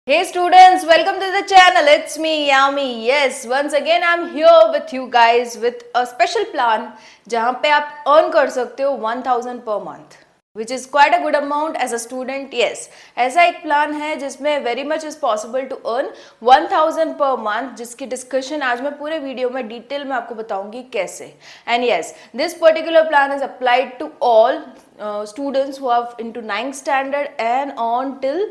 Hey students, welcome to the channel. It's me, Yami. Yes, once again I'm here with you guys with a special plan जहाँ पे आप earn कर सकते हो 1000 per month, which is quite a good amount as a student. Yes, ऐसा एक plan है जिसमें very much is possible to earn 1000 per month, जिसकी discussion आज मैं पूरे वीडियो में डिटेल में आपको बताऊंगी कैसे. And yes, this particular plan is applied to all students who are into 9th standard and on till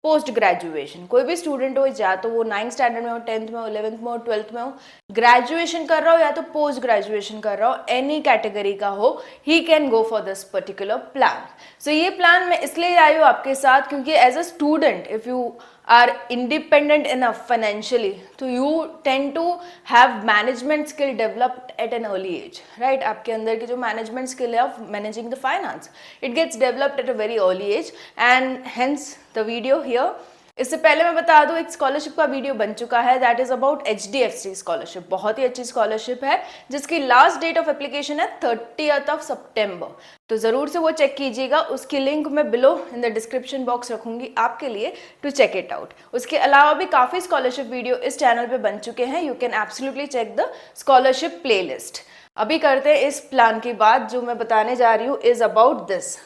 post graduation. कोई भी स्टूडेंट हो, या तो वो 9th स्टैंडर्ड में हो, 10th में हो, 11th में हो, 12th में हो, ग्रेजुएशन कर रहा हो या तो पोस्ट ग्रेजुएशन कर रहा हो, एनी कैटेगरी का हो, he can go for this particular plan. So ये प्लान मैं इसलिए आई हूँ आपके साथ क्योंकि as a student if you are independent enough financially, so you tend to have management skill developed at an early age, right? आपके अंदर की जो management skill है of managing the finance, it gets developed at a very early age, and hence the video here. इससे पहले मैं बता दूं, एक स्कॉलरशिप का वीडियो बन चुका है, that is about HDFC scholarship. बहुत ही अच्छी स्कॉलरशिप है जिसकी लास्ट डेट ऑफ एप्लीकेशन है 30th of September. तो जरूर से वो चेक कीजिएगा. उसकी लिंक मैं below in the description box रखूंगी आपके लिए टू चेक इट आउट. उसके अलावा भी काफी स्कॉलरशिप वीडियो इस चैनल पे बन चुके हैं. You can absolutely check the scholarship playlist. अभी करते हैं इस प्लान की बात. जो मैं बताने जा रही हूँ is about this.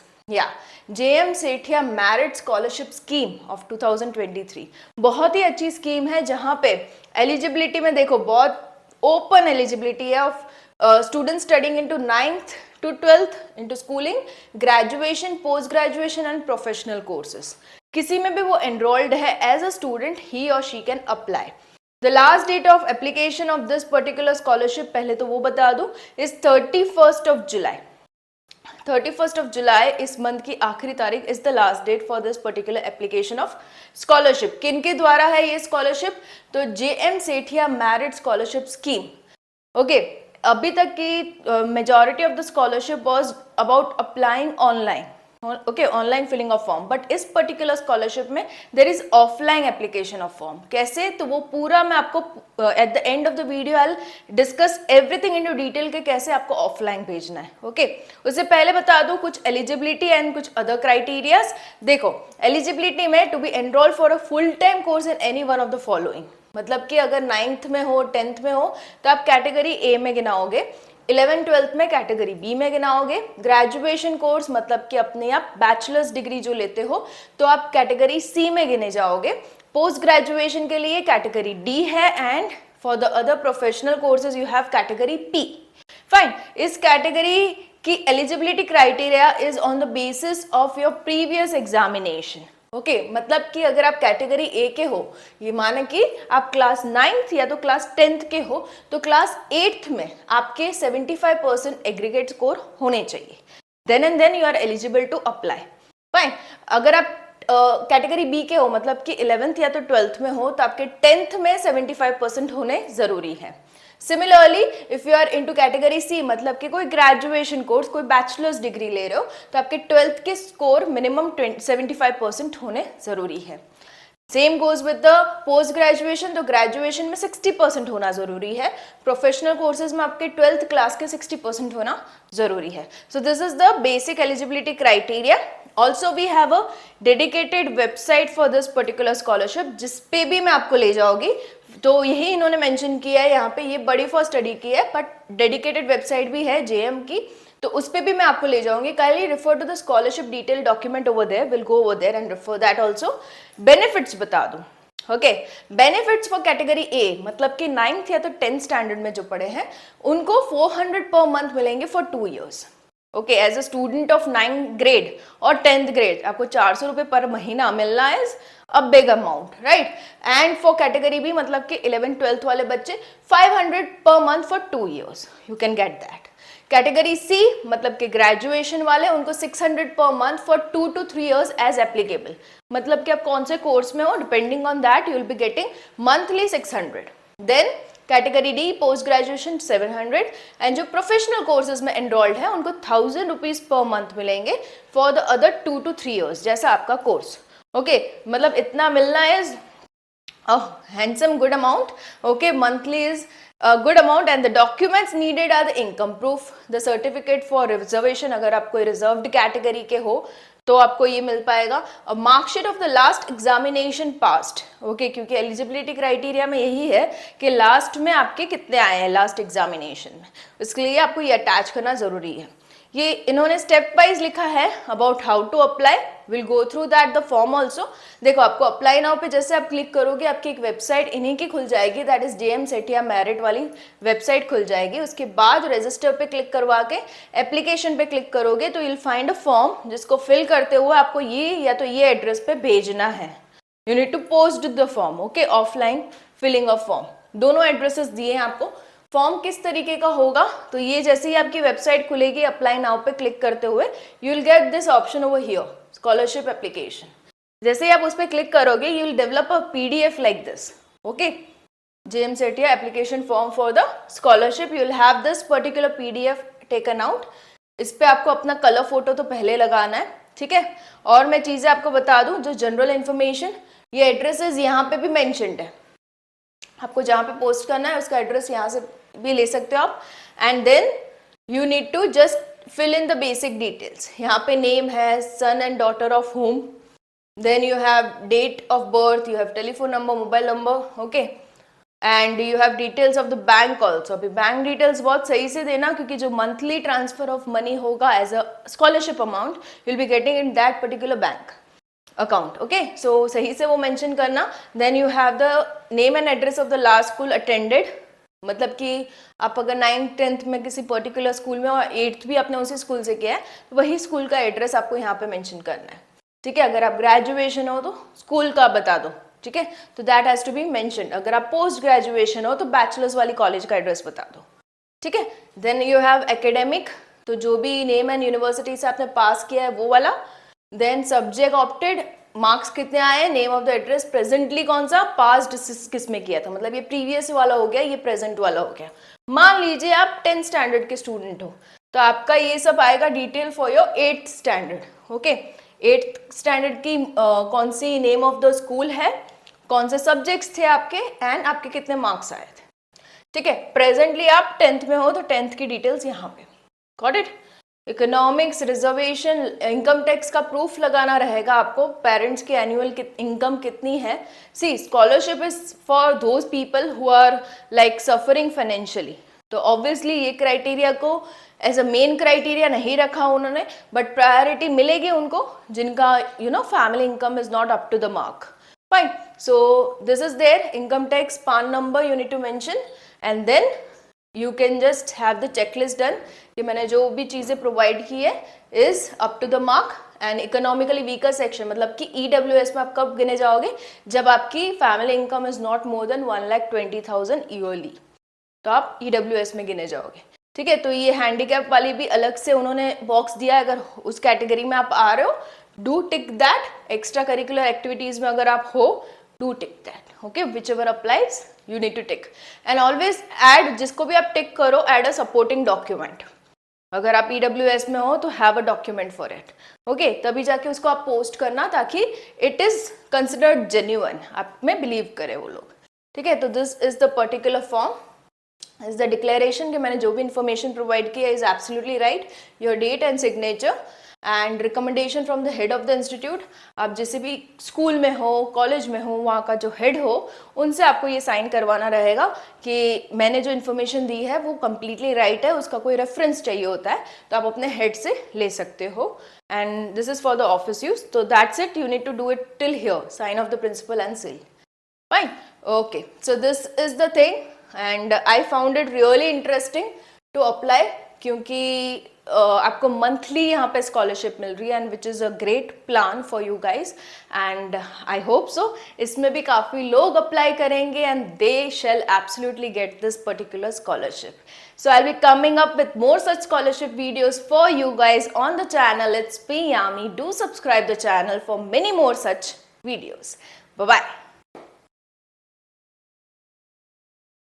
JM Sethia merit scholarship scheme of 2023 बहुत ही अच्छी स्कीम है जहां पे एलिजिबिलिटी में देखो बहुत ओपन एलिजिबिलिटी है of student studying into 9th to 12th into schooling, graduation, post graduation and professional courses. किसी में भी वो एनरोल्ड है एज अ स्टूडेंट, ही और she can apply. The last date of application of this particular scholarship, पहले तो वो बता दूं, is 31st of July. 31st of July इस मंथ की आखिरी तारीख is the last date for this particular application of scholarship. किन के द्वारा है ये स्कॉलरशिप? तो JM Sethia merit scholarship scheme. Okay, अभी तक की majority of the scholarship was about applying online. Okay, online filling of form, but इस पर्टिकुलर स्कॉलरशिप में there is offline application of form. कैसे? तो वो पूरा मैं आपको at the end of the video I discuss everything in detail के कैसे आपको ऑफलाइन भेजना है. ओके, उससे पहले बता दूं कुछ एलिजिबिलिटी एंड कुछ अदर क्राइटेरियाज. देखो, एलिजिबिलिटी में to be enrol for a full time course in any one of the following. मतलब कि अगर 9th में हो, 10th में हो तो आप कैटेगरी ए में गिनाओगे, 11th 12th में कैटेगरी बी में गिनाओगे. ग्रेजुएशन कोर्स मतलब कि अपने आप बैचलर्स डिग्री जो लेते हो तो आप कैटेगरी सी में गिने जाओगे. पोस्ट ग्रेजुएशन के लिए कैटेगरी डी है and for the other professional courses you have category P. Fine. इस कैटेगरी की eligibility criteria is on the basis of your previous examination. Okay, मतलब कि अगर आप कैटेगरी ए के हो, ये माने कि आप क्लास 9th या तो क्लास 10th के हो, तो क्लास 8th में आपके 75% एग्रीगेट स्कोर होने चाहिए. Then and then you are eligible to apply. Fine. अगर आप कैटेगरी बी के हो, मतलब कि 11th या तो 12th में हो, तो आपके 10th में 75% होने जरूरी है. Similarly if you are into category C, मतलब कि कोई ग्रेजुएशन कोर्स, कोई बैचलर्स डिग्री ले रहे हो, तो आपके 12th के स्कोर मिनिमम 75% होने जरूरी है. Same goes with the post graduation. तो ग्रेजुएशन में 60% होना जरूरी है. प्रोफेशनल कोर्सेज में आपके 12th क्लास के 60% होना जरूरी है. So this is the basic eligibility criteria. Also we have a dedicated website for this particular scholarship, जिसपे भी मैं आपको ले जाऊंगी. तो यही इन्होंने मेंशन किया है यहाँ पे, ये बड़ी फॉर स्टडी की है, बट डेडिकेटेड वेबसाइट भी है JM की, तो उस पर भी मैं आपको ले जाऊंगी. Kindly refer to the scholarship detail document over there, will go over there and refer that also. Benefits बता दूं. Okay, benefits for category A, मतलब कि 9th या तो 10th स्टैंडर्ड में जो पढ़े हैं उनको 400 पर मंथ मिलेंगे for 2 years. Okay, as a student of 9th grade और 10th ग्रेड आपको 400 रुपये पर महीना मिलना है, a big amount, right. And for category B, मतलब कि 11th 12th वाले बच्चे 500 per month for 2 years, you can get that. Category C, मतलब कि ग्रेजुएशन वाले, उनको 600 per month for 2 to 3 years as applicable. मतलब कि आप कौन से कोर्स में हो, depending on that you will be getting monthly 600. Then category D, post graduation 700, and जो प्रोफेशनल कोर्सेज में एनरोल्ड है उनको 1000 रुपीज पर मंथ मिलेंगे for the other 2 to 3 years, जैसा आपका कोर्स. ओके, मतलब इतना मिलना is handsome good amount. Okay, monthly is a good amount, and the documents needed are the income proof, the certificate for reservation. अगर आप कोई reserved category के हो तो आपको ये मिल पाएगा। और marksheet of the last examination past, okay, क्योंकि एलिजिबिलिटी क्राइटेरिया में यही है कि लास्ट में आपके कितने आए हैं लास्ट एग्जामिनेशन में, इसके लिए आपको ये अटैच करना जरूरी है। ये इन्होंने स्टेप वाइज लिखा है about how to apply, will go through that the form also. देखो आपको अप्लाई नाउ पे जैसे आप क्लिक करोगे आपकी एक वेबसाइट इन्हीं की खुल जाएगी, that is JM Sethia merit वाली वेबसाइट खुल जाएगी। उसके बाद रजिस्टर पे क्लिक करवा के एप्लीकेशन पे क्लिक करोगे तो यूल फाइंड अ फॉर्म जिसको फिल करते हुए आपको ये या तो ये एड्रेस पे भेजना है। You need to post the form, okay, offline filling of form, दोनों एड्रेसेस दिए हैं आपको। फॉर्म किस तरीके का होगा, तो ये जैसे ही आपकी वेबसाइट खुलेगी अप्लाई नाउ पे क्लिक करते हुए you will get this option over here, scholarship application. जैसे ही आप उस पर क्लिक करोगे you will develop a PDF like this, okay, JM Sethia application form for the scholarship. You will have this particular PDF taken out. इस पे आपको अपना colour photo तो पहले लगाना है, ठीक है। और मैं चीजें आपको बता दूं, जो जनरल इन्फॉर्मेशन, ये एड्रेसेस यहाँ पे भी मेंशन्ड है, आपको जहाँ पे पोस्ट करना है उसका एड्रेस यहाँ से भी ले सकते हो आप। And then you need to just fill in the basic details. यहाँ पे नेम है, son and daughter of home, then you have date of birth, you have telephone number, mobile number, okay, and you have details of the bank also. अभी bank details बहुत सही से देना, क्योंकि जो मंथली ट्रांसफर ऑफ मनी होगा as a scholarship amount you will be getting in that particular bank account, okay, so सही से वो मेंशन करना। Then you have the name and address of the last school attended, मतलब कि आप अगर 9th 10th में किसी पर्टिकुलर स्कूल में और 8th भी आपने उसी स्कूल से किया है तो वही स्कूल का एड्रेस आपको यहाँ पे मेंशन करना है, ठीक है। अगर आप ग्रेजुएशन हो तो स्कूल का बता दो, ठीक है, तो that has to be mention. अगर आप पोस्ट ग्रेजुएशन हो तो बैचलर्स वाली कॉलेज का एड्रेस बता दो, ठीक है। देन यू हैव एकेडमिक, तो जो भी नेम एंड यूनिवर्सिटी से आपने पास किया है वो वाला। देन सब्जेक्ट ऑप्टेड, मार्क्स कितने आए, name of the address, presently कौन सा, पास्ट किस में किया था, मतलब ये प्रीवियस वाला हो गया, ये प्रेजेंट वाला हो गया। मान लीजिए आप 10th स्टैंडर्ड के स्टूडेंट हो तो आपका ये सब आएगा detail for your 8th standard, okay. 8th standard की कौन सी नेम ऑफ द स्कूल है, कौन से सब्जेक्ट्स थे आपके, एंड आपके कितने मार्क्स आए थे, ठीक है। प्रेजेंटली आप 10th में हो तो 10th की डिटेल्स यहाँ पे, got it. Economics, reservation, income tax का प्रूफ लगाना रहेगा आपको, पेरेंट्स की एनुअल इनकम कितनी है। See scholarship is for those people who are like suffering financially, तो ऑब्वियसली ये क्राइटेरिया को एज अ मेन क्राइटेरिया नहीं रखा उन्होंने, बट प्रायोरिटी मिलेगी उनको जिनका you know family income is not up to the mark, fine. So this is there, income tax, PAN number you need to mention, and then you can just have the checklist done कि मैंने जो भी चीज़ें provide की है is up to the mark. And economically weaker section, मतलब कि EWS में आप कब गिने जाओगे, जब आपकी family income is not more than 1,20,000 yearly, तो आप EWS में गिने जाओगे, ठीक है। तो ये हैंडीकैप वाली भी अलग से उन्होंने बॉक्स दिया है, अगर उस कैटेगरी में आप आ रहे हो do tick that. Extra curricular activities में अगर आप हो do tick that, okay, whichever applies you need to tick and always add, जिसको भी आप टिक करो add a supporting document। अगर आप EWS में हो तो have a document for it, okay, तभी जाके उसको आप पोस्ट करना ताकि it is considered genuine, आप में बिलीव करे वो लोग, ठीक है। तो this is the particular form, is the declaration कि मैंने जो भी information provide किया is absolutely right, your date and signature and recommendation from the head of the institute. आप जैसे भी स्कूल में हो, कॉलेज में हो, वहाँ का जो हेड हो उनसे आपको ये साइन करवाना रहेगा कि मैंने जो इन्फॉर्मेशन दी है वो कम्प्लीटली राइट है, उसका कोई रेफरेंस चाहिए होता है तो आप अपने हेड से ले सकते हो। And this is for the office use, तो that's it, you need to do it till here, sign of the principal and seal, fine, okay. So this is the thing and I found it really interesting to apply, क्योंकि आपको monthly यहाँ पे scholarship मिल रही है and which is a great plan for you guys and I hope so इसमें भी काफ़ी लोग अप्लाई करेंगे and they shell absolutely get this particular scholarship. So I'll be coming up with more such scholarship videos for you guys on the channel. It's me Yami. Do subscribe the channel for many more such videos. Bye bye.